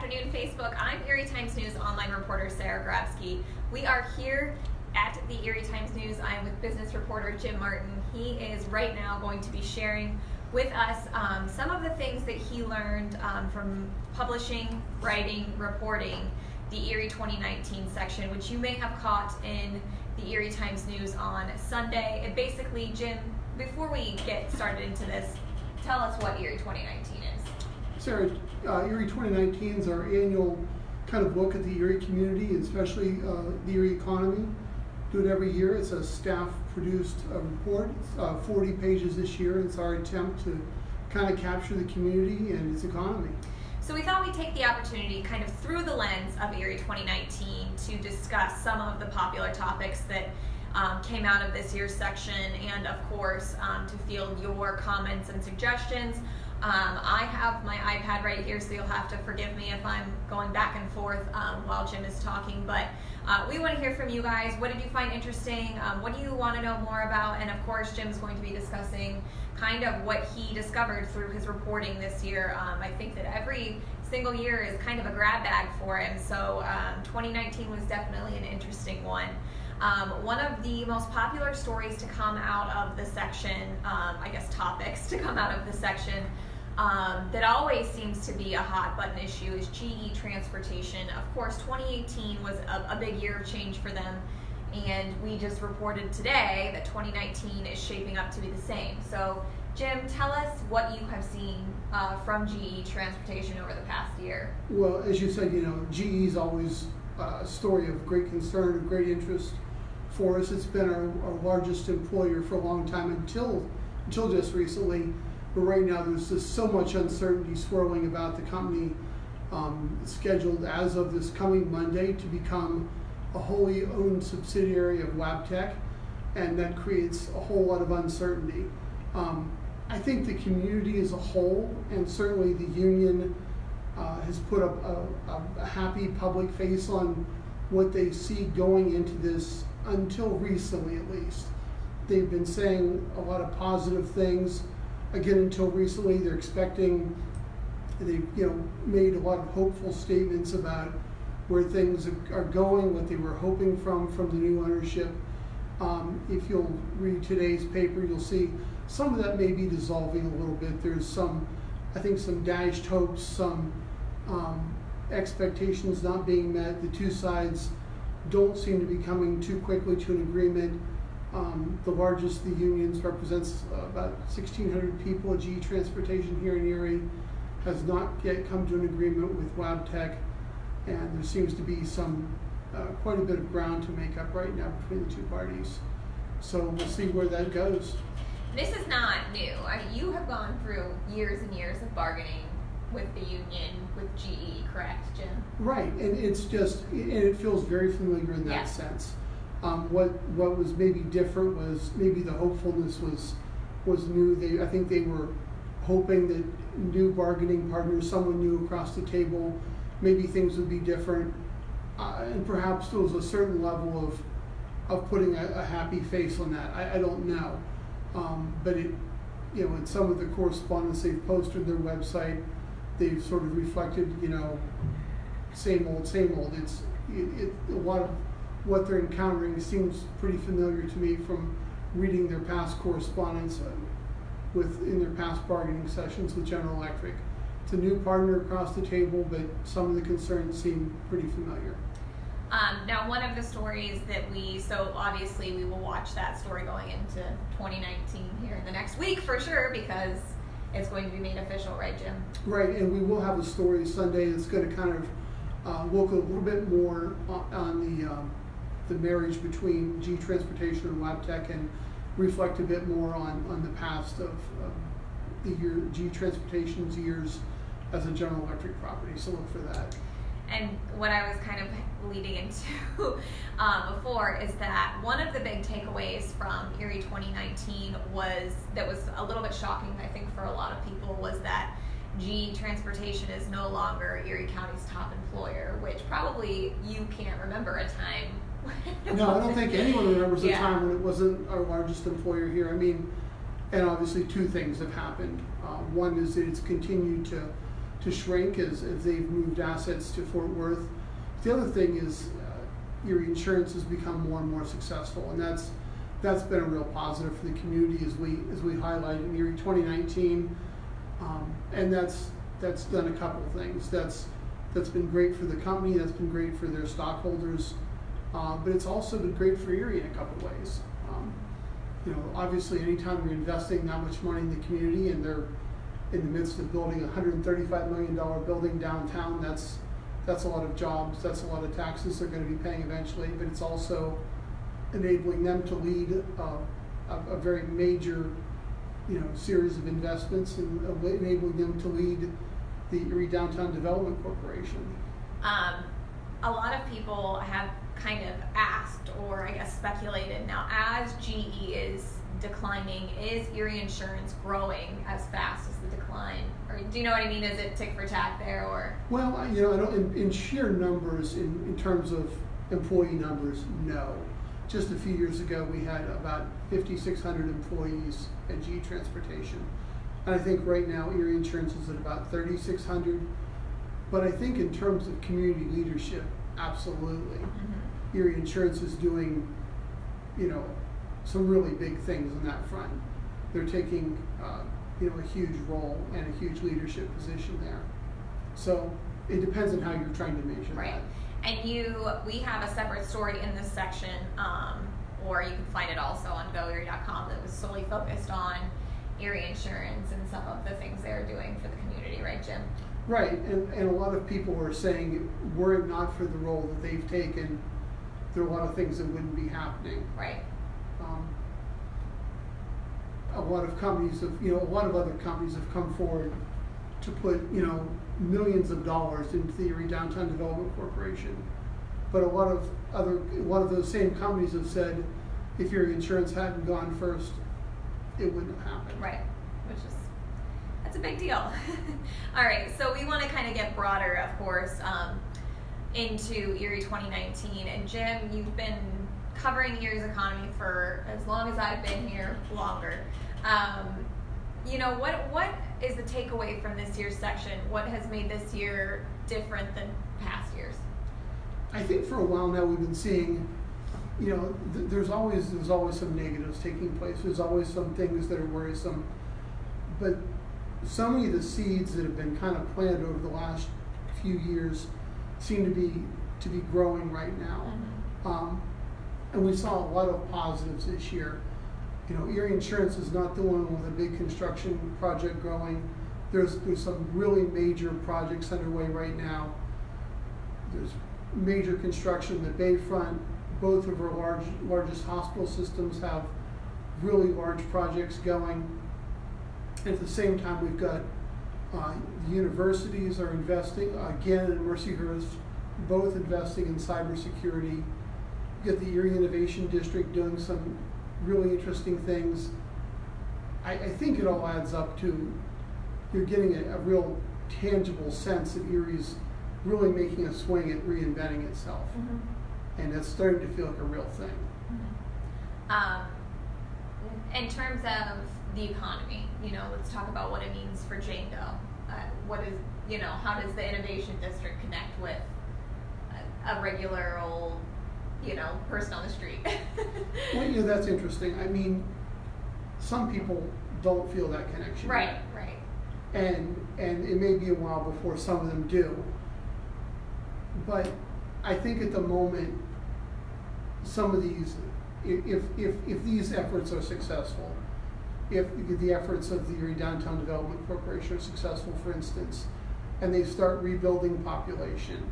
afternoon, Facebook. I'm Erie Times-News online reporter Sarah Grabsky. We are here at the Erie Times-News. I'm with business reporter Jim Martin. He is right now going to be sharing with us some of the things that he learned from publishing, writing, reporting the Erie 2019 section, which you may have caught in the Erie Times-News on Sunday. And basically, Jim, before we get started into this, tell us what Erie 2019 is. Sarah, Erie 2019 is our annual kind of look at the Erie community, especially the Erie economy. Do it every year. It's a staff-produced report. It's 40 pages this year. It's our attempt to kind of capture the community and its economy. So we thought we'd take the opportunity kind of through the lens of Erie 2019 to discuss some of the popular topics that came out of this year's section, and of course to field your comments and suggestions. I have my iPad right here, so you'll have to forgive me if I'm going back and forth while Jim is talking, but we want to hear from you guys. What did you find interesting? What do you want to know more about? And of course, Jim's going to be discussing kind of what he discovered through his reporting this year. I think that every single year is kind of a grab bag for him, so 2019 was definitely an interesting one. One of the most popular stories to come out of the section, I guess topics to come out of the section, that always seems to be a hot button issue is GE transportation. Of course, 2018 was a big year of change for them, and we just reported today that 2019 is shaping up to be the same. So, Jim, tell us what you have seen from GE transportation over the past year. Well, as you said, GE is always a story of great concern, of great interest for us. It's been our largest employer for a long time until just recently. But right now there's just so much uncertainty swirling about the company. Scheduled as of this coming Monday to become a wholly owned subsidiary of Wabtec, and that creates a whole lot of uncertainty. I think the community as a whole, and certainly the union, has put up a happy public face on what they see going into this. Until recently, at least, they've been saying a lot of positive things. Again, until recently, they're expecting. They've made a lot of hopeful statements about where things are going, what they were hoping from the new ownership. If you'll read today's paper, you'll see some of that may be dissolving a little bit. There's some dashed hopes, some expectations not being met. The two sides don't seem to be coming too quickly to an agreement. The largest of the unions represents about 1,600 people at GE Transportation here in Erie, has not yet come to an agreement with Wabtec, and there seems to be quite a bit of ground to make up right now between the two parties. So we'll see where that goes. This is not new. You have gone through years and years of bargaining with the union, with GE, correct, Jim? Right, and it feels very familiar in that sense. What was maybe different was maybe the hopefulness was new. I think they were hoping that new bargaining partners, someone new across the table, maybe things would be different, and perhaps there was a certain level of putting a happy face on that. I don't know, but in some of the correspondence they've posted on their website, they've sort of reflected, same old, same old. It's a lot of what they're encountering seems pretty familiar to me from reading their past correspondence in their past bargaining sessions with General Electric. It's a new partner across the table, but some of the concerns seem pretty familiar. Now, one of the stories that so obviously we will watch that story going into 2019 here in the next week for sure, because it's going to be made official, right, Jim? Right, and we will have a story Sunday that's going to kind of look a little bit more on the marriage between GE Transportation and Wabtec, and reflect a bit more on the past of the GE Transportation's years as a General Electric property. So look for that. And what I was kind of leading into before is that one of the big takeaways from Erie 2019 was a little bit shocking, I think, for a lot of people, was that GE Transportation is no longer Erie County's top employer, which probably you can't remember a time. No, I don't think anyone remembers a time when it wasn't our largest employer here. I mean, and obviously two things have happened. One is that it's continued to to shrink as they've moved assets to Fort Worth. The other thing is Erie Insurance has become more and more successful, and that's been a real positive for the community as we highlighted in Erie 2019, and that's done a couple of things. That's been great for the company. That's been great for their stockholders, but it's also been great for Erie in a couple of ways. Obviously, anytime you're investing that much money in the community and they're in the midst of building a $135 million building downtown, that's a lot of jobs, that's a lot of taxes they're going to be paying eventually, but it's also enabling them to lead a very major series of investments and enabling them to lead the Erie Downtown Development Corporation. A lot of people have kind of asked, or I guess speculated, now as GE is declining, is Erie Insurance growing as fast as the decline? Or do you know what I mean? Is it tick for tack there, or? Well, I don't, in sheer numbers, in terms of employee numbers, no. Just a few years ago, we had about 5,600 employees at GE Transportation. And I think right now, Erie Insurance is at about 3,600. But I think in terms of community leadership, absolutely. Mm-hmm. Erie Insurance is doing, some really big things on that front. They're taking, a huge role and a huge leadership position there. So it depends on how you're trying to measure right. that. And we have a separate story in this section, or you can find it also on goerie.com, that was solely focused on Erie Insurance and some of the things they're doing for the community, right, Jim? Right, and a lot of people are saying, were it not for the role that they've taken, there are a lot of things that wouldn't be happening. Right. A lot of companies have, a lot of other companies have come forward to put, millions of dollars into the Erie Downtown Development Corporation. But a lot of those same companies have said, if Erie Insurance hadn't gone first, it wouldn't have happened. Right, that's a big deal. All right, so we want to kind of get broader, of course, into Erie 2019. And Jim, you've been covering Erie's economy for as long as I've been here, longer. What is the takeaway from this year's section? What has made this year different than past years? I think for a while now we've been seeing, there's always some negatives taking place. There's always some things that are worrisome, but so many of the seeds that have been kind of planted over the last few years seem to be growing right now. Mm-hmm. And we saw a lot of positives this year. Erie Insurance is not the one with a big construction project going. There's some really major projects underway right now. There's major construction in the Bayfront. Both of our largest hospital systems have really large projects going. And at the same time, we've got the universities are investing, again, in Mercyhurst, both investing in cybersecurity. You've got the Erie Innovation District doing some really interesting things. I think it all adds up to you're getting a real tangible sense that Erie's really making a swing at reinventing itself. Mm-hmm. And it's starting to feel like a real thing. Mm-hmm. In terms of the economy, let's talk about what it means for Jane Doe. What is, how does the Innovation District connect with a regular old, person on the street? Well, that's interesting. I mean, some people don't feel that connection. Right. And it may be a while before some of them do. But I think at the moment, some of these, if these efforts are successful, if the efforts of the Erie Downtown Development Corporation are successful, for instance, and they start rebuilding population,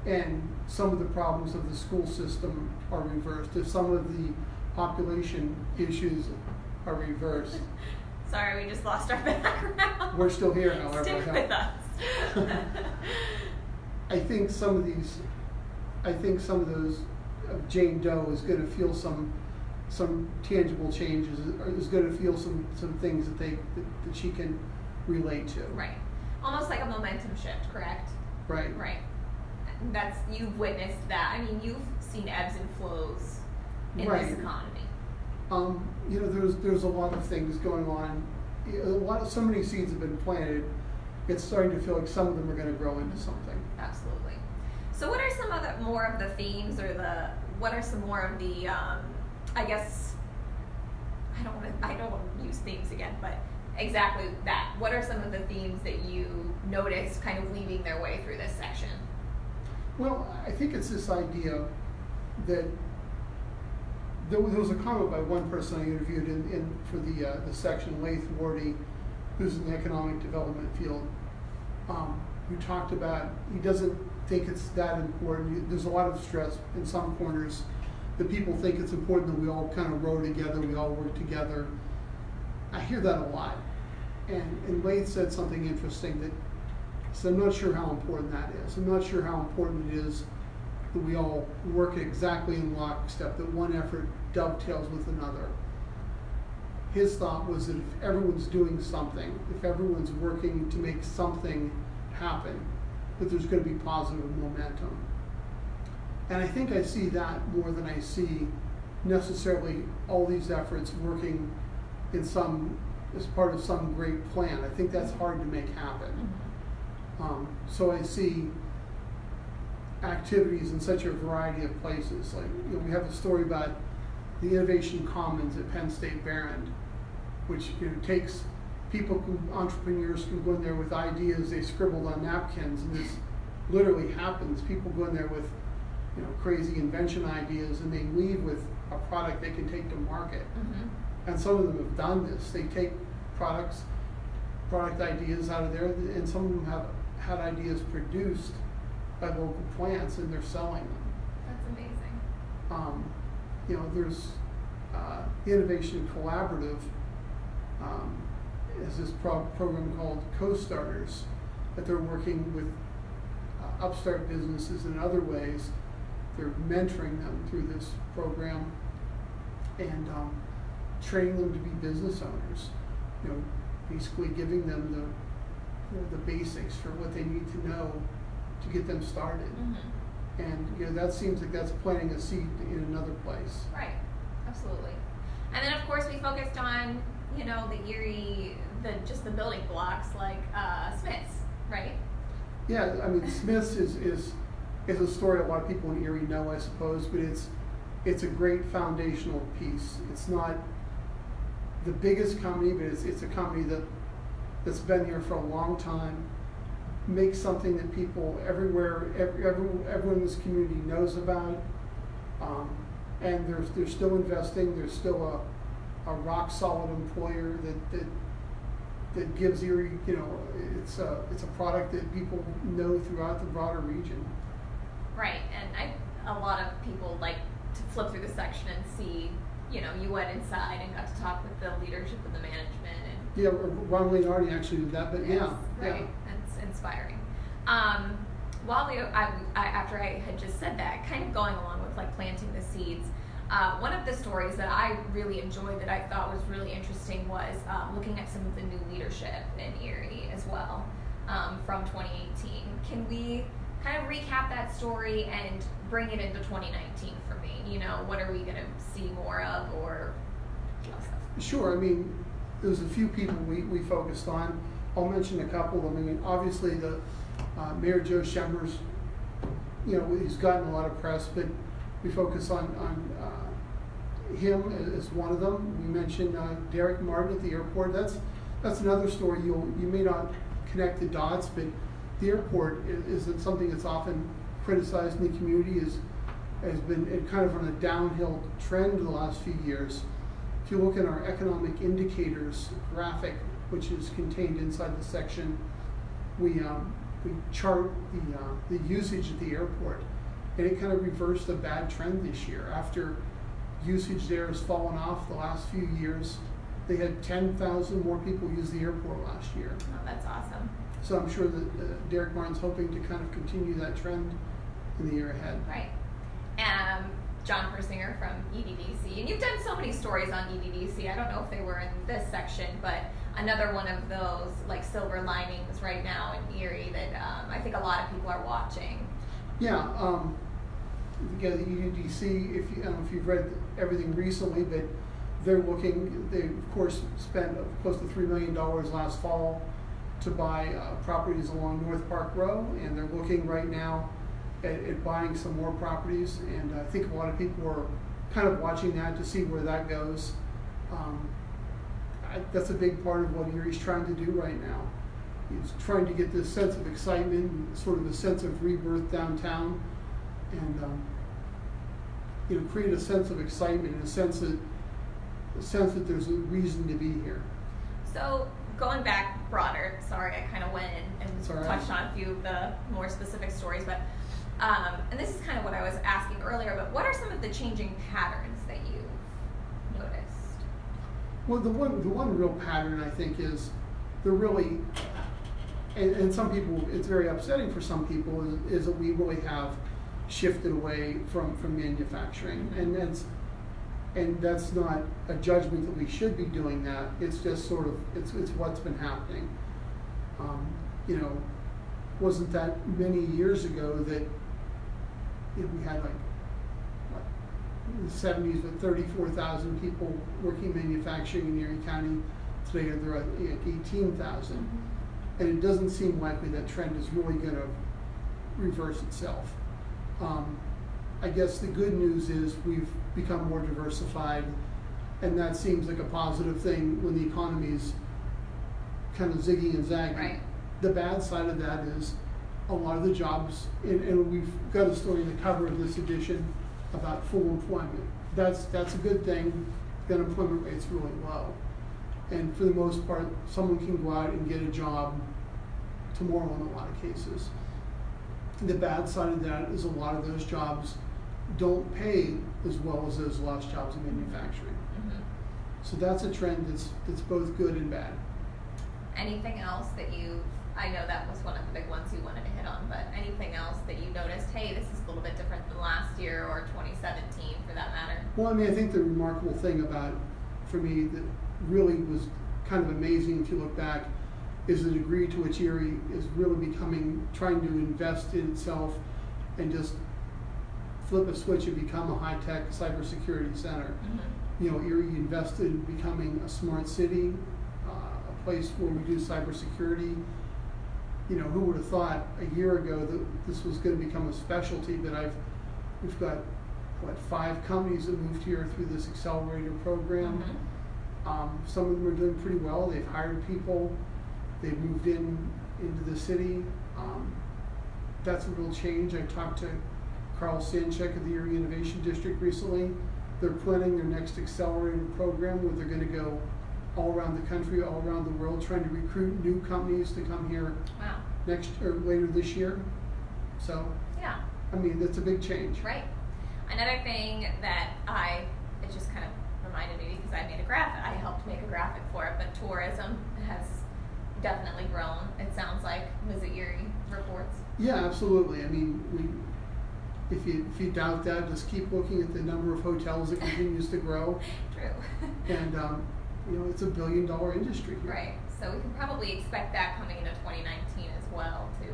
and some of the problems of the school system are reversed, if some of the population issues are reversed. Sorry, we just lost our background. We're still here, however. Stick with us. I think some of those, Jane Doe is going to feel some tangible changes, is going to feel some things that she can relate to. Right. Almost like a momentum shift, correct? Right. You've witnessed that. I mean, you've seen ebbs and flows in right. this economy. There's a lot of things going on. So many seeds have been planted, it's starting to feel like some of them are going to grow into something. Absolutely. So what are some of the more of the themes, or what are some more of the I guess I don't want to use themes again, but exactly that. What are some of the themes that you noticed kind of weaving their way through this section? Well, I think it's this idea that there was a comment by one person I interviewed for the section, Laith Wardy, who's in the economic development field, who talked about he doesn't think it's that important. There's a lot of stress in some corners that people think it's important that we all kind of row together, we all work together. I hear that a lot. And Laith said something interesting that so I'm not sure how important that is. I'm not sure how important it is that we all work exactly in lockstep, that one effort dovetails with another. His thought was that if everyone's doing something, if everyone's working to make something happen, that there's going to be positive momentum. And I think I see that more than I see necessarily all these efforts working in as part of some great plan. I think that's hard to make happen. So I see activities in such a variety of places. Like, we have a story about the Innovation Commons at Penn State Behrend, which takes entrepreneurs can go in there with ideas they scribbled on napkins, and this literally happens. People go in there with crazy invention ideas, and they leave with a product they can take to market. And some of them have done this. They take product ideas out of there, and some of them have had ideas produced by local plants, and they're selling them. That's amazing. There's Innovation Collaborative is this program called Co-Starters that they're working with upstart businesses in other ways. They're mentoring them through this program and training them to be business owners. Basically giving them the basics for what they need to know to get them started. And that seems like that's planting a seed in another place. Right, absolutely. And then of course we focused on the Erie, just the building blocks like Smith's, right? Yeah, I mean Smith's is a story a lot of people in Erie know, I suppose, but it's a great foundational piece. It's not the biggest company, but it's a company that's been here for a long time, makes something that people everywhere, everyone in this community knows about, and they're still investing. There's still a rock solid employer that gives Erie, it's a product that people know throughout the broader region. Right, and a lot of people like to flip through the section and see, you went inside and got to talk with the leadership and the management. And yeah, Ron Leonardi actually did that, but yes, yeah. Right, that's inspiring. After I had just said that, kind of going along with like planting the seeds, one of the stories that I really enjoyed that I thought was really interesting was looking at some of the new leadership in Erie as well from 2018. Can we kind of recap that story and bring it into 2019 for me? What are we going to see more of, or Sure. I mean, there's a few people we focused on. I'll mention a couple of them. I mean, obviously the Mayor Joe Schemmer's, he's gotten a lot of press, but we focus on him as one of them. We mentioned Derek Martin at the airport. That's another story. You may not connect the dots, but the airport is something that's often criticized in the community, has been kind of on a downhill trend the last few years. If you look at our economic indicators graphic, which is contained inside the section, we chart the usage at the airport, and it kind of reversed a bad trend this year. After usage there has fallen off the last few years, they had 10,000 more people use the airport last year. Oh, that's awesome. So I'm sure that Derek Martin's hoping to kind of continue that trend in the year ahead. Right. John Persinger from EDDC, and you've done so many stories on EDDC. I don't know if they were in this section, but another one of those like silver linings right now in Erie that I think a lot of people are watching. Yeah, the EDDC. If you've read everything recently, but they're looking. They of course spent close to $3 million last fall to buy properties along North Park Row, and they're looking right now at buying some more properties. And I think a lot of people are kind of watching that to see where that goes. That's a big part of what Erie's trying to do right now. He's trying to get this sense of excitement, sort of a sense of rebirth downtown, and create a sense of excitement, a sense that there's a reason to be here. So going back broader, sorry, I kind of went and right. touched on a few of the more specific stories, but and this is kind of what I was asking earlier, but what are some of the changing patterns that you've noticed? Well, the one real pattern, I think, is they're really, and some people, it's very upsetting for some people, is that we really have shifted away from manufacturing, and that's not a judgment that we should be doing that. It's just sort of it's what's been happening. Wasn't that many years ago that we had in the 70s with 34,000 people working manufacturing in Erie County. Today they're at 18,000, and it doesn't seem likely that trend is really going to reverse itself. I guess the good news is we've become more diversified, and that seems like a positive thing when the economy's kind of zigging and zagging. Right. The bad side of that is a lot of the jobs, and we've got a story in the cover of this edition about full employment. That's a good thing. The unemployment rate's really low, and for the most part, someone can go out and get a job tomorrow in a lot of cases. The bad side of that is a lot of those jobs don't pay as well as those lost jobs in manufacturing. So that's a trend that's both good and bad. Anything else that I know that was one of the big ones you wanted to hit on, but anything else that you noticed, hey, this is a little bit different than last year or 2017 for that matter? Well, I mean, I think the remarkable thing about, for me, that really was kind of amazing if you look back, is the degree to which Erie is really trying to invest in itself and just flip a switch and become a high-tech cybersecurity center. Erie invested in becoming a smart city, a place where we do cybersecurity. Who would have thought a year ago that this was going to become a specialty? But we've got 5 companies that moved here through this accelerator program. Some of them are doing pretty well. They've hired people. They've moved into the city. That's a real change. I talked to Carl Sanchek of the Erie Innovation District recently. They're planning their next accelerator program where they're going to go all around the country, all around the world, trying to recruit new companies to come here next or later this year. So yeah, I mean, that's a big change. Right. Another thing that it just kind of reminded me, because I made a graphic, I helped make a graphic for it, but tourism has definitely grown, it sounds like. Visit Erie reports. Yeah, absolutely. I mean, if you doubt that, just keep looking at the number of hotels that continues to grow. True. And it's a $1 billion industry here. Right. So we can probably expect that coming into 2019 as well to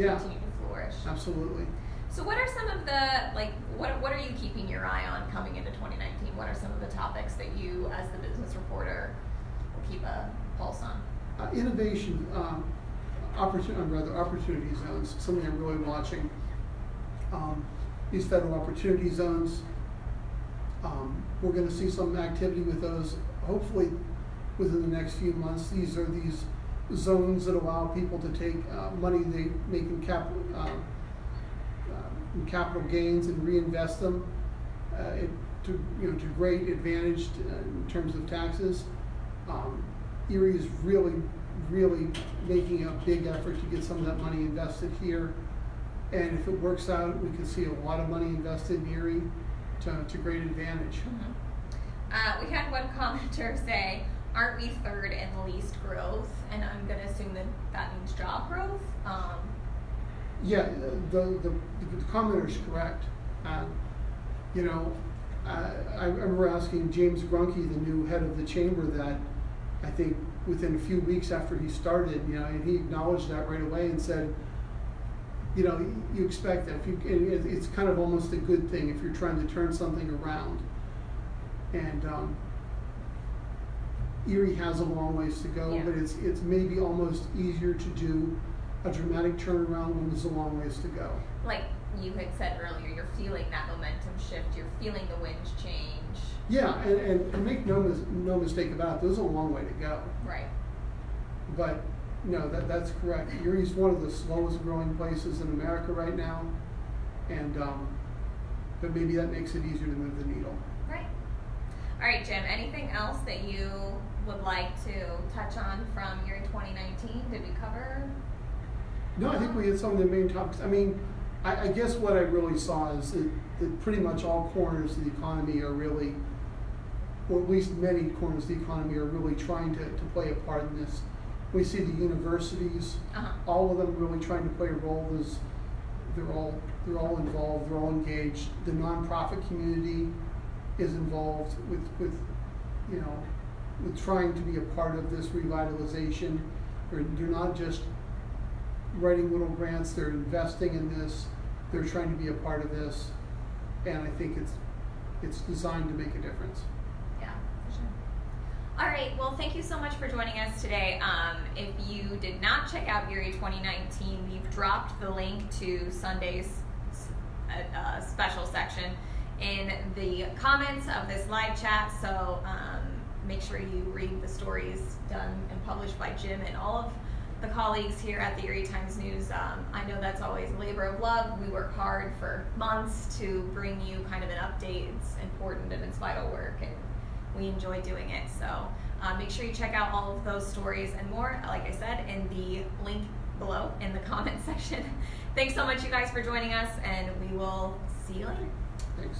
continue to flourish. Absolutely. So what are some of the, what are you keeping your eye on coming into 2019? What are some of the topics that you, as the business reporter, will keep a pulse on? Innovation, opportunity zones, something I'm really watching. These federal opportunity zones, we're going to see some activity with those, hopefully within the next few months. These are these zones that allow people to take money they make in capital gains and reinvest them to great advantage in terms of taxes. Erie is really making a big effort to get some of that money invested here. And if it works out, we can see a lot of money invested in Erie to great advantage. We had one commenter say, aren't we third in least growth? And I'm going to assume that means job growth? Yeah, the commenter is correct. I remember asking James Grunke, the new head of the chamber, that I think within a few weeks after he started, and he acknowledged that right away and said, you expect that. It's kind of almost a good thing if you're trying to turn something around. And Erie has a long ways to go, Yeah. but it's maybe almost easier to do a dramatic turnaround when there's a long ways to go. Like you had said earlier, you're feeling that momentum shift. You're feeling the winds change. Yeah, and make no mistake about it, there's a long way to go. Right. But no, that's correct. Erie's one of the slowest growing places in America right now, and but maybe that makes it easier to move the needle. Right. All right, Jim. Anything else that you would like to touch on from Erie 2019? Did we cover? No, I think we hit some of the main topics. I mean, I guess what I really saw is that pretty much all corners of the economy are really, or at least many corners of the economy are really trying to play a part in this. We see the universities, all of them really trying to play a role. They're all involved, they're all engaged. The nonprofit community is involved with trying to be a part of this revitalization. They're not just writing little grants, they're investing in this, they're trying to be a part of this, and I think it's designed to make a difference. Yeah, for sure. All right, well, thank you so much for joining us today. If you did not check out Erie 2019, we've dropped the link to Sunday's special section in the comments of this live chat, so make sure you read the stories done and published by Jim and all of the colleagues here at the Erie Times-News. I know that's always a labor of love. We work hard for months to bring you kind of an update. It's important and it's vital work, and we enjoy doing it. So make sure you check out all of those stories and more, like I said, in the link below in the comment section. Thanks so much, you guys, for joining us, and we will see you later. Thanks.